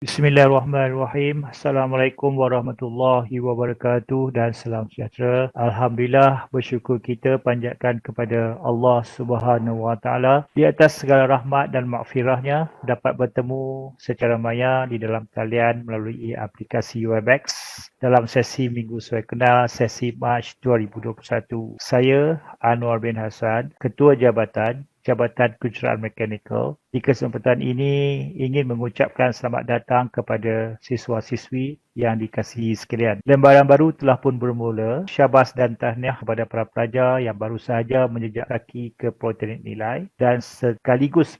Bismillahirrahmanirrahim. Assalamualaikum warahmatullahi wabarakatuh dan salam sejahtera. Alhamdulillah, bersyukur kita panjatkan kepada Allah Subhanahu Wa Taala di atas segala rahmat dan maghfirahnya dapat bertemu secara maya di dalam talian melalui aplikasi Webex dalam sesi Minggu Sesuai Kenal sesi Mac 2021. Saya Anwar bin Hassan, Ketua Jabatan Kejuruteraan Mekanikal. Di kesempatan ini ingin mengucapkan selamat datang kepada siswa-siswi yang dikasihi sekalian. Lembaran baru telah pun bermula. Syabas dan tahniah kepada para pelajar yang baru sahaja menjejak kaki ke Politeknik Nilai dan sekaligus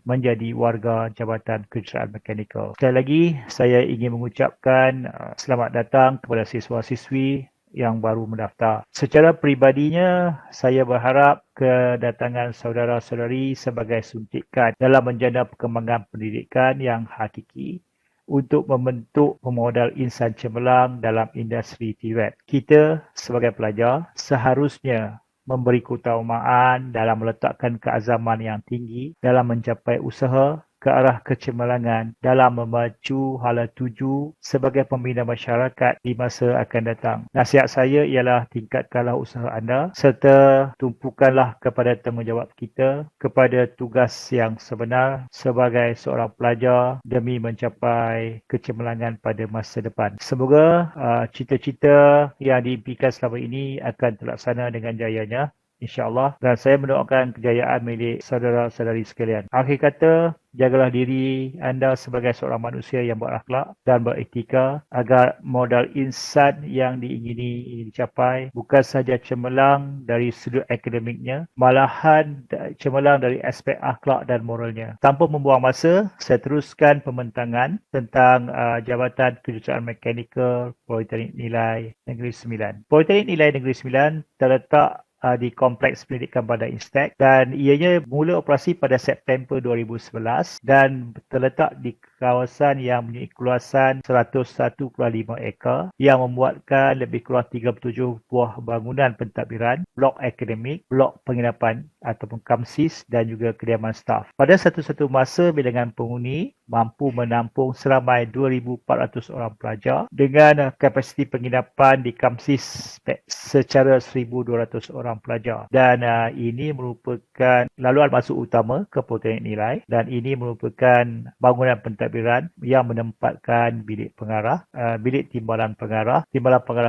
menjadi warga Jabatan Kejuruteraan Mekanikal. Sekali lagi, saya ingin mengucapkan selamat datang kepada siswa-siswi yang baru mendaftar. Secara peribadinya, saya berharap kedatangan saudara-saudari sebagai suntikan dalam menjana perkembangan pendidikan yang hakiki untuk membentuk pemodal insan cemerlang dalam industri TVET. Kita sebagai pelajar seharusnya memberi keutamaan dalam meletakkan keazaman yang tinggi dalam mencapai usaha ke arah kecemerlangan dalam memacu hala tuju sebagai pembina masyarakat di masa akan datang. Nasihat saya ialah tingkatkanlah usaha anda serta tumpukanlah kepada tanggungjawab kita kepada tugas yang sebenar sebagai seorang pelajar demi mencapai kecemerlangan pada masa depan. Semoga cita-cita yang diimpikan selama ini akan terlaksana dengan jayanya, InsyaAllah, dan saya mendoakan kejayaan milik saudara-saudari sekalian. Akhir kata, jagalah diri anda sebagai seorang manusia yang berakhlak dan beretika agar modal insan yang diingini dicapai bukan sahaja cemerlang dari sudut akademiknya, malahan cemerlang dari aspek akhlak dan moralnya. Tanpa membuang masa, saya teruskan pembentangan tentang Jabatan Kejuruteraan Mekanikal Politeknik Nilai Negeri Sembilan. Politeknik Nilai Negeri Sembilan terletak di Kompleks Pendidikan Bandar Instek dan ianya mula operasi pada September 2011 dan terletak di kawasan yang mempunyai keluasan 101.5 ekar yang memuatkan lebih kurang 37 buah bangunan pentadbiran, blok akademik, blok penginapan ataupun KAMSIS dan juga kediaman staf. Pada satu-satu masa, bilangan penghuni mampu menampung seramai 2,400 orang pelajar dengan kapasiti penginapan di KAMSIS secara 1,200 orang pelajar. Dan ini merupakan laluan masuk utama ke Politeknik Nilai dan ini merupakan bangunan pentadbiran yang menempatkan bilik pengarah, bilik timbalan pengarah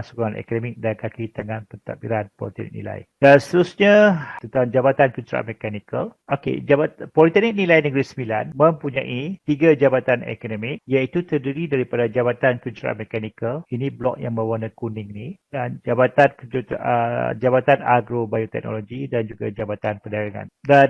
sokongan akademik dan kaki tangan pentadbiran Politeknik Nilai. Dan seterusnya tentang Jabatan Kejuruteraan Mekanikal. Okey, Politeknik Nilai Negeri Sembilan mempunyai 3 jabatan akademik iaitu terdiri daripada Jabatan Kejuruteraan Mekanikal, ini blok yang berwarna kuning ni, dan Jabatan Agrobioteknologi dan juga Jabatan Perdagangan. Dan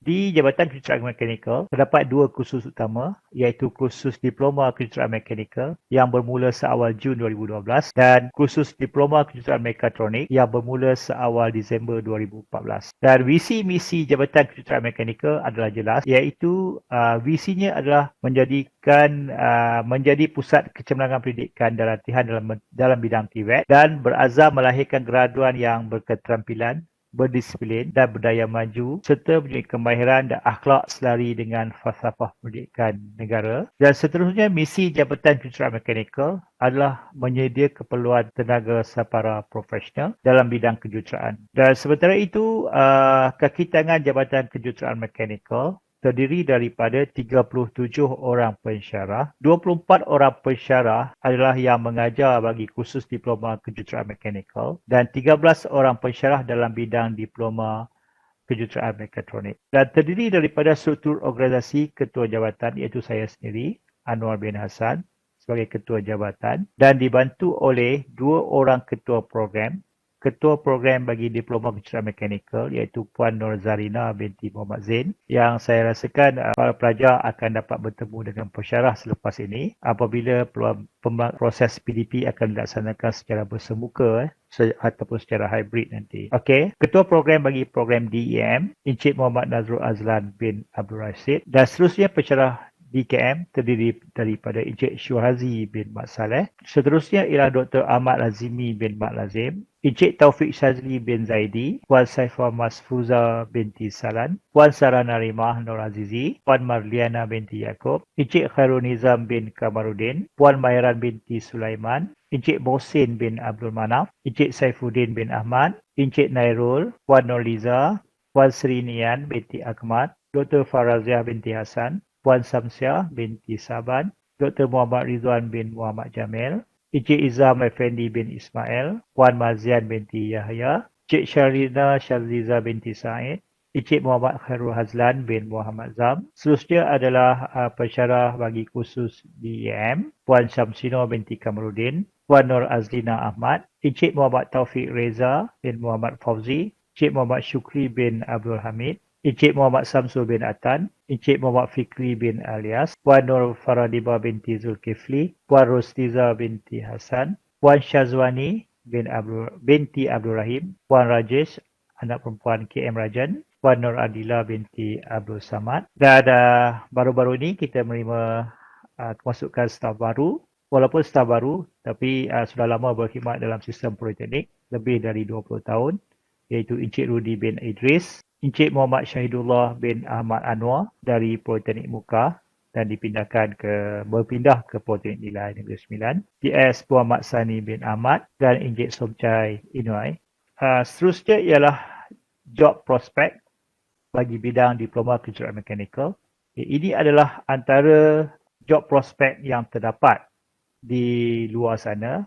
di Jabatan Kejuruteraan Mekanikal terdapat 2 kursus utama iaitu kursus Diploma Kejuruteraan Mekanikal yang bermula seawal Jun 2012 dan kursus Diploma Kejuruteraan Mekatronik yang bermula seawal Disember 2014. Dan visi misi Jabatan Kejuruteraan Mekanikal adalah jelas iaitu visinya adalah menjadi pusat kecemerlangan pendidikan dan latihan dalam bidang TVET dan berazam melahirkan graduan yang berketerampilan, berdisiplin dan berdaya maju serta mempunyai kemahiran dan akhlak selari dengan falsafah pendidikan negara. Dan seterusnya, misi Jabatan Kejuruteraan Mekanikal adalah menyedia keperluan tenaga para profesional dalam bidang kejuruteraan. Dan sementara itu, kaki tangan Jabatan Kejuruteraan Mekanikal terdiri daripada 37 orang pensyarah. 24 orang pensyarah adalah yang mengajar bagi kursus Diploma Kejuruteraan Mekanikal dan 13 orang pensyarah dalam bidang Diploma Kejuruteraan Mekatronik. Dan terdiri daripada struktur organisasi ketua jabatan iaitu saya sendiri, Anwar bin Hassan, sebagai ketua jabatan dan dibantu oleh 2 orang ketua program. Ketua program bagi Diploma Kejuruteraan Mekanikal iaitu Puan Nur Zarina binti Muhammad Zain yang saya rasakan para pelajar akan dapat bertemu dengan pensyarah selepas ini apabila proses PDP akan dilaksanakan secara bersemuka ataupun secara hybrid nanti. Okey, Ketua Program bagi program DEM Encik Muhammad Nazrul Azlan bin Abdul Rashid dan seterusnya pensyarah DKM terdiri daripada Encik Syuhazi bin Mat Saleh. Seterusnya ialah Dr. Ahmad Lazimi bin Mat Lazim, Encik Taufik Syazli bin Zaidi, Puan Saifah Masfuza binti Salan, Puan Sarah Narimah Nur Azizi, Puan Marliana binti Yaakob, Encik Khairul Nizam bin Kamaruddin, Puan Mairan binti Sulaiman, Encik Mohsin bin Abdul Manaf, Encik Saifuddin bin Ahmad, Encik Nairul, Puan Nurliza, Puan Sri Nian binti Ahmad, Dr. Faraziah binti Hasan, Puan Samsiah binti Saban, Dr. Muhammad Rizwan bin Muhammad Jamil, Encik Izam Effendi bin Ismail, Puan Mazian binti Yahya, Encik Syarina Syarliza binti Said, Encik Muhammad Khairul Hazlan bin Muhammad Zam. Seterusnya adalah pensyarah bagi kursus DEM, Puan Syamsino binti Kamaruddin, Puan Nur Azlina Ahmad, Encik Muhammad Taufik Reza bin Muhammad Fauzi, Encik Muhammad Syukri bin Abdul Hamid, Encik Muhammad Samsul bin Atan, Encik Muhammad Fikri bin Alias, Puan Nur Faradiba binti Zulkifli, Puan Rustiza binti Hasan, Puan Syazwani binti Abdul Rahim, Puan Rajesh, anak perempuan KM Rajan, Puan Nur Adila binti Abdul Samad. Dan baru-baru ini kita menerima kemasukan staf baru. Walaupun staf baru, tapi sudah lama berkhidmat dalam sistem politeknik, lebih dari 20 tahun, iaitu Encik Rudi bin Idris, Encik Muhammad Syahidullah bin Ahmad Anwar dari Politeknik Muka dan berpindah ke Politeknik Nilai Negeri Sembilan, PS Puan Mat Sani bin Ahmad dan Encik Somchai Inwai. Seterusnya ialah job prospect bagi bidang Diploma Kejuruteraan Mekanikal. Ini adalah antara job prospect yang terdapat di luar sana.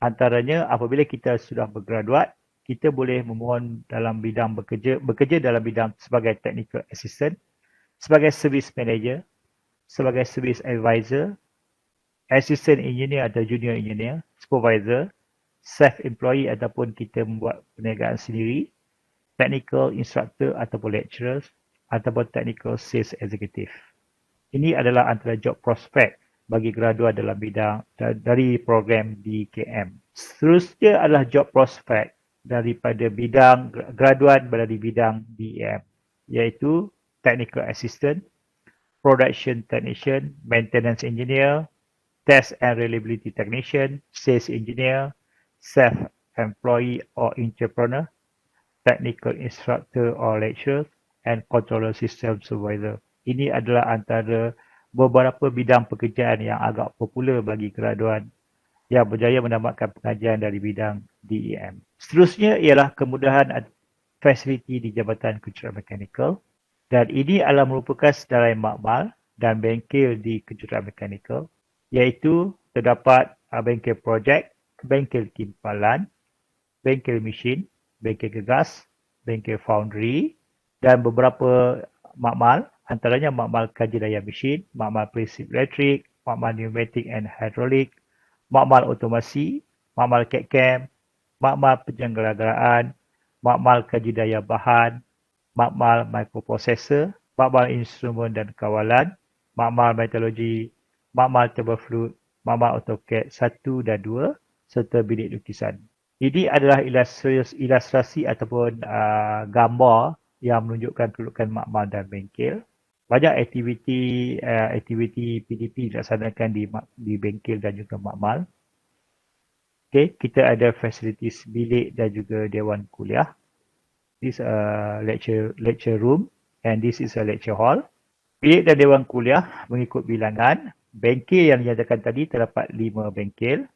Antaranya apabila kita sudah bergraduat, kita boleh memohon dalam bidang bekerja dalam bidang sebagai technical assistant, sebagai service manager, sebagai service advisor, assistant engineer atau junior engineer, supervisor, self-employee ataupun kita membuat perniagaan sendiri, technical instructor ataupun lecturers, ataupun technical sales executive. Ini adalah antara job prospect bagi graduat dalam bidang dari program DKM. Seterusnya adalah job prospect daripada bidang graduan dari bidang DEM, iaitu Technical Assistant, Production Technician, Maintenance Engineer, Test and Reliability Technician, Sales Engineer, Self-Employee or Entrepreneur, Technical Instructor or Lecturer, and Controller System Supervisor. Ini adalah antara beberapa bidang pekerjaan yang agak popular bagi graduan yang berjaya mendapatkan pengajian dari bidang DEM. Seterusnya ialah kemudahan fasiliti di Jabatan Kejuruteraan Mekanikal, dan ini adalah merupakan sedarai makmal dan bengkel di Kejuruteraan Mekanikal, iaitu terdapat bengkel projek, bengkel timpalan, bengkel mesin, bengkel gegas, bengkel foundry dan beberapa makmal, antaranya makmal kaji daya mesin, makmal prinsip elektrik, makmal pneumatik and hydraulic, makmal otomasi, makmal CAD/CAM, makmal penyelenggaraan, makmal kaji daya bahan, makmal microprocessor, makmal instrumen dan kawalan, makmal meteorologi, makmal turbo-fluid, makmal AutoCAD 1 dan 2 serta bilik lukisan. Ini adalah ilustrasi ataupun gambar yang menunjukkan kedudukan makmal dan bengkel. Banyak aktiviti PDP dilaksanakan di bengkel dan juga makmal. Okay, kita ada facilities bilik dan juga dewan kuliah. This is a lecture room and this is a lecture hall. Bilik dan dewan kuliah mengikut bilangan. Bengkel yang dinyatakan tadi terdapat 5 bengkel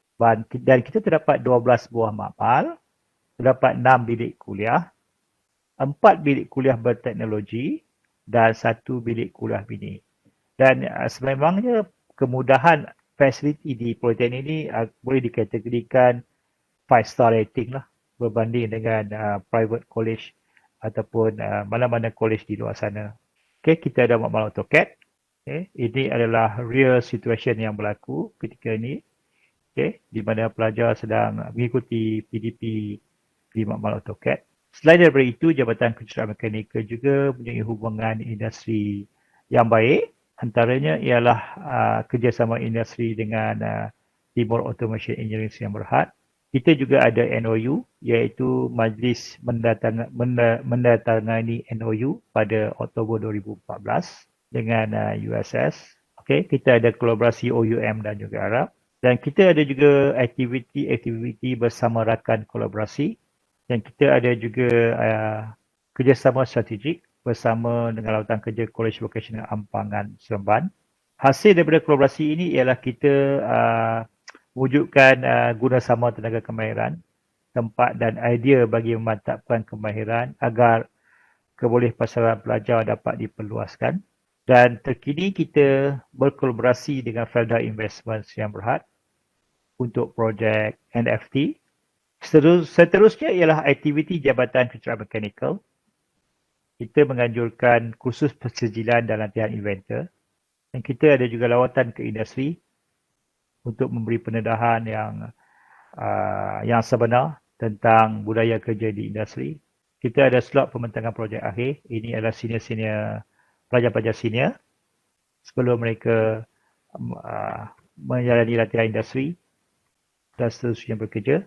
dan kita terdapat 12 buah makmal, terdapat 6 bilik kuliah, 4 bilik kuliah berteknologi dan 1 bilik kuliah mini. Dan sememangnya kemudahan fasiliti di Politeknik ini boleh dikategorikan 5-star rating lah berbanding dengan private college ataupun mana-mana college di luar sana. Okay, kita ada makmal AutoCAD. Okay, ini adalah real situation yang berlaku ketika ini. Okay, di mana pelajar sedang mengikuti PDP di makmal AutoCAD. Selain daripada itu, Jabatan Kejuruteraan Mekanikal juga mempunyai hubungan industri yang baik. Antaranya ialah kerjasama industri dengan Timur Automation Engineering Sdn Bhd. Kita juga ada MOU, iaitu Majlis mendatangani MOU pada Oktober 2014 dengan USS Okay, kita ada kolaborasi OUM dan juga Arab. Dan kita ada juga aktiviti bersama rakan kolaborasi. Dan kita ada juga kerjasama strategik bersama dengan Lautan Kerja College Vocational Ampangan Seremban. Hasil daripada kolaborasi ini ialah kita wujudkan guna sama tenaga kemahiran, tempat dan idea bagi memantapkan kemahiran agar kebolehpasaran pelajar dapat diperluaskan. Dan terkini kita berkolaborasi dengan Felda Investments yang berhad untuk projek NFT. Seterusnya ialah aktiviti Jabatan Kecerdasan Mekanikal. Kita menganjurkan kursus persejilan dan latihan inventor. Dan kita ada juga lawatan ke industri untuk memberi pendedahan yang sebenar tentang budaya kerja di industri. Kita ada slot pembentangan projek akhir. Ini adalah senior-senior pelajar-pelajar senior sebelum mereka menjalani latihan industri dan seterusnya bekerja.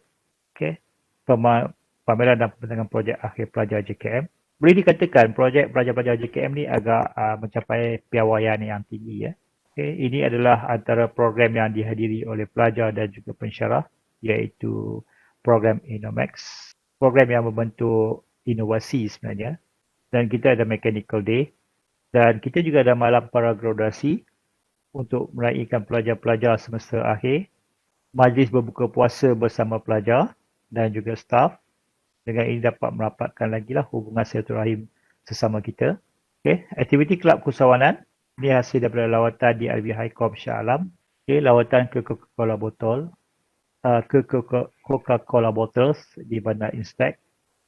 Okay. Pameran dan pembentangan projek akhir pelajar JKM. Boleh dikatakan projek pelajar-pelajar JKM ni agak mencapai piawaian yang tinggi. Okay. Ini adalah antara program yang dihadiri oleh pelajar dan juga pensyarah, iaitu program Innomax. Program yang membentuk inovasi sebenarnya. Dan kita ada Mechanical Day. Dan kita juga ada malam para graduasi untuk meraihkan pelajar-pelajar semester akhir. Majlis berbuka puasa bersama pelajar dan juga staf. Dengan ini dapat merapatkan lagi lah hubungan silaturahim sesama kita. Okay. Aktiviti kelab keusahawanan. Ini hasil daripada lawatan di RB Highcom Shah Alam. Okay. Lawatan ke Coca-Cola botol. Coca-Cola Bottles di Bandar Inspect.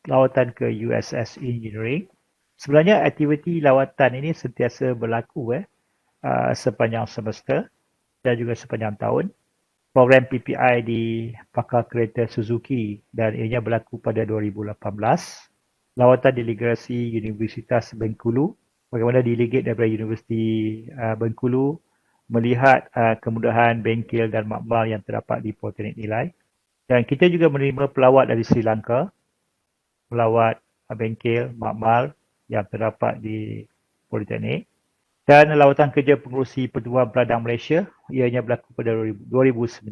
Lawatan ke USS Engineering. Sebenarnya aktiviti lawatan ini sentiasa berlaku sepanjang semester dan juga sepanjang tahun. Program PPI di Pakar Kereta Suzuki dan ianya berlaku pada 2018. Lawatan delegasi Universitas Bengkulu. Bagaimana delegate daripada Universiti Bengkulu melihat kemudahan bengkel dan makmal yang terdapat di Politeknik Nilai. Dan kita juga menerima pelawat dari Sri Lanka. Pelawat bengkel, makmal yang terdapat di Politeknik. Dan lawatan kerja pengurusi Pertubuhan Peladang Malaysia, ianya berlaku pada 2019,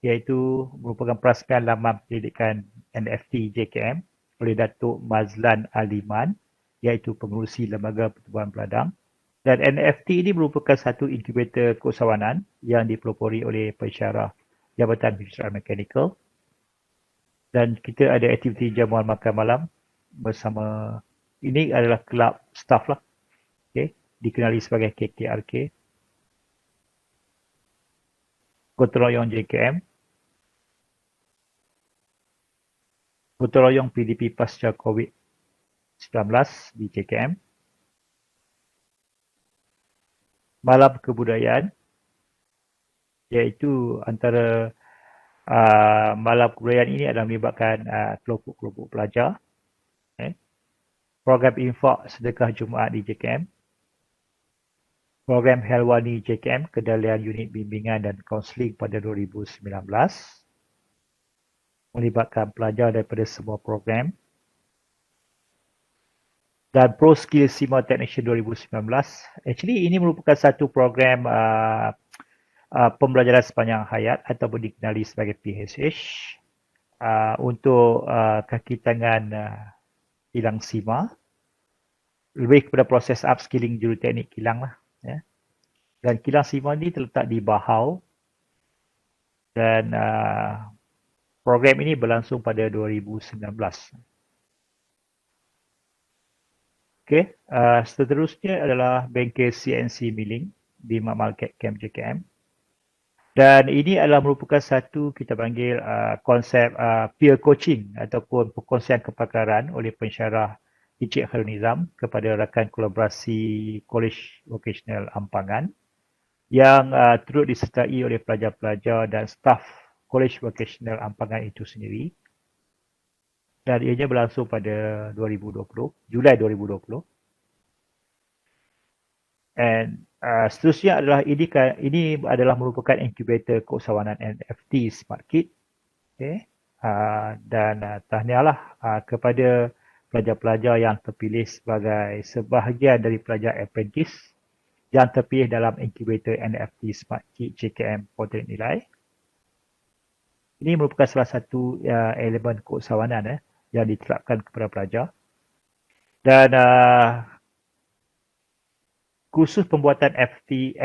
iaitu merupakan perasmian laman pendidikan NFT JKM oleh Datuk Mazlan Aliman, iaitu pengurusi Lembaga Pertubuhan Peladang. Dan NFT ini merupakan satu inkubator keusahawanan yang dipelopori oleh pensyarah Jabatan Kecerdasan Mekanikal. Dan kita ada aktiviti jamuan makan malam bersama, ini adalah kelab staff lah. Okay. Dikenali sebagai KKRK. Gotong royong JKM. Gotong royong PDP pasca COVID-19 di JKM. Malam kebudayaan, iaitu antara malam kebudayaan ini adalah melibatkan kelompok-kelompok pelajar. Program infak sedekah Jumaat di JKM. Program Helwani JKM, Kedalian Unit Bimbingan dan Kaunseling pada 2019. Melibatkan pelajar daripada semua program. Dan Pro Skill SIMA Technician 2019. Actually ini merupakan satu program pembelajaran sepanjang hayat ataupun dikenali sebagai PHH untuk kaki tangan kilang SIMA. Lebih kepada proses upskilling juruteknik kilang lah. Ya. Dan kilang SIMA ni terletak di Bahau. Dan program ini berlangsung pada 2019. Okay. Seterusnya adalah bengkel CNC Milling di Makmal Camp JKM. Dan ini adalah merupakan satu kita panggil konsep peer coaching ataupun perkongsian kepakaran oleh pensyarah Encik Khairul Nizam kepada rakan kolaborasi College Vocational Ampangan yang turut disertai oleh pelajar-pelajar dan staf College Vocational Ampangan itu sendiri. Dan ianya berlangsung pada 2020, Julai 2020. And seterusnya adalah ini adalah merupakan inkubator keusahawanan NFT Smart Kit. Okay. Dan tahniahlah kepada pelajar-pelajar yang terpilih sebagai sebahagian dari pelajar apprentice yang terpilih dalam inkubator NFT Smart Kit JKM Politeknik Nilai. Ini merupakan salah satu elemen keusahawanan yang diterapkan kepada pelajar. Dan kursus pembuatan NFT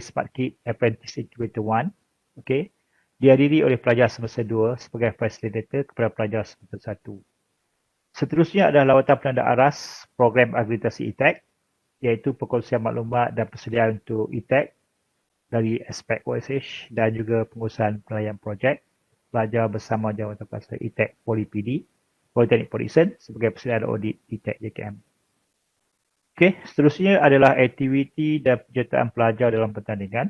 Smart Kit Apprentice Incubator 1, okay, dihadiri oleh pelajar semester 2 sebagai facilitator kepada pelajar semester 1. Seterusnya adalah lawatan penanda aras program akreditasi e-tech, iaitu perkongsian maklumat dan persediaan untuk e-tech dari aspek OSH dan juga pengurusan penilaian projek pelajar bersama Jawatan Pelaksanaan e-tech Poli PD, Politeknik Polisen sebagai persediaan audit e-tech JKM. Okey, seterusnya adalah aktiviti dan penyertaan pelajar dalam pertandingan.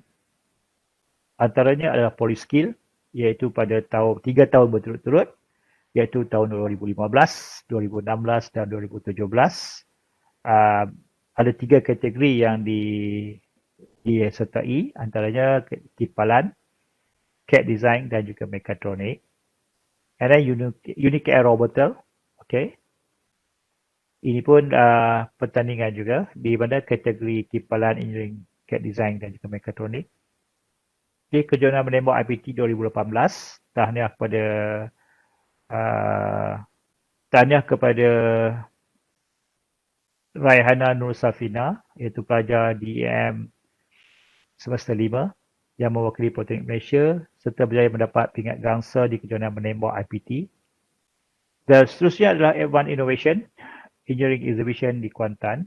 Antaranya adalah Poliskill, iaitu pada 3 tahun berturut-turut, iaitu tahun 2015, 2016 dan 2017. Ada 3 kategori yang disertai, antaranya tipalan, CAD design dan juga mechatronic. And then unique air orbital, okay. Ini pun pertandingan juga di mana kategori tipalan, engineering, CAD design dan juga mechatronic. Okay, kejohanan menembak IPT 2018, tahniah kepada Raihana Nur Safina, iaitu pelajar DEM semester 5 yang mewakili Politeknik Malaysia serta berjaya mendapat pingat gangsa di kejohanan menembak IPT. Dan seterusnya adalah Advanced Innovation Engineering Exhibition di Kuantan,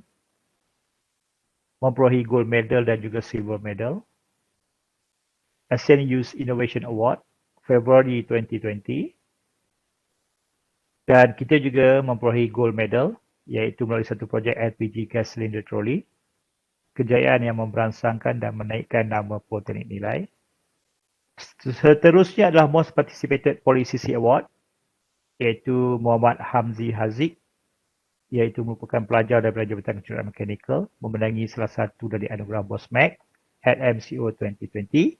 memperolehi gold medal dan juga silver medal. ASEAN Youth Innovation Award Februari 2020. Dan kita juga memperolehi gold medal iaitu melalui satu projek LPG gas cylinder trolley. Kejayaan yang memberangsangkan dan menaikkan nama Politeknik Nilai. Seterusnya adalah Most Participated Poly-CC Award iaitu Muhammad Hamzi Haziq, iaitu merupakan pelajar daripada Jabatan Kejuruteraan Mekanikal memenangi salah satu dari anugerah BOSMAC at MCO 2020.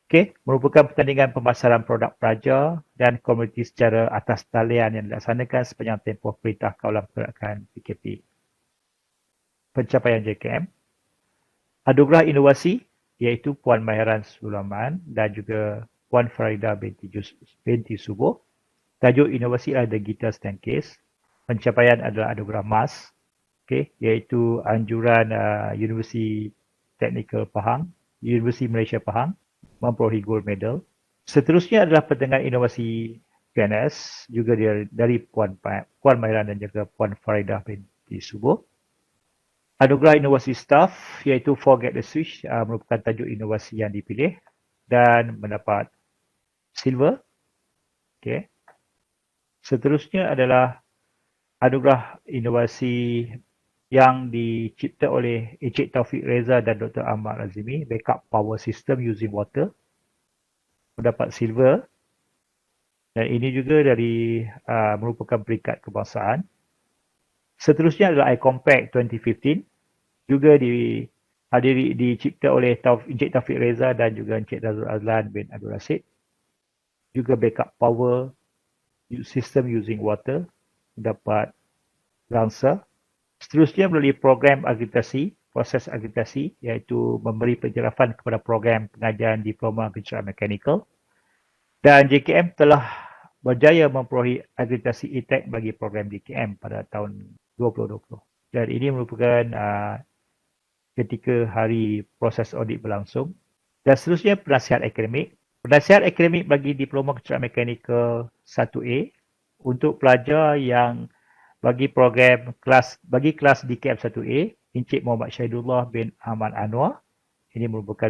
Okay, merupakan pertandingan pemasaran produk pelajar dan komuniti secara atas talian yang dilaksanakan sepanjang tempoh Perintah Kawalan Pergerakan PKP. Pencapaian JKM. Anugerah Inovasi iaitu Puan Mahiran Sulaiman dan juga Puan Farida binti Subuh. Tajuk inovasi adalah The Guitar Staircase. Pencapaian adalah anugerah emas, okay, iaitu anjuran Universiti Teknikal Pahang, Universiti Malaysia Pahang, memperolehi gold medal. Seterusnya adalah pertandingan inovasi PNS, juga dari Puan Mahiran dan juga Puan Farida binti Subuh. Anugerah Inovasi Staff, iaitu Forget the Switch, merupakan tajuk inovasi yang dipilih dan mendapat silver. Okay. Seterusnya adalah anugerah inovasi yang dicipta oleh Encik Taufik Reza dan Dr. Ahmad Razimi, Backup Power System Using Water, mendapat silver. Dan ini juga merupakan peringkat kebangsaan. Seterusnya adalah iCompact 2015, juga dicipta oleh Encik Taufik Reza dan juga Encik Razul Azlan bin Abdul Rasid. Juga Backup Power System Using Water, mendapat gangsa. Seterusnya melalui program akreditasi, proses akreditasi, iaitu memberi penjarahan kepada program pengajian Diploma Kejuruteraan Mekanikal. Dan JKM telah berjaya memperolehi akreditasi e-tech bagi program JKM pada tahun 2020. Dan ini merupakan ketika hari proses audit berlangsung. Dan seterusnya penasihat akademik. Penasihat akademik bagi Diploma Kejuruteraan Mekanikal 1A untuk pelajar yang bagi kelas DKM 1A, Encik Muhammad Syahidullah bin Ahmad Anwar. Ini merupakan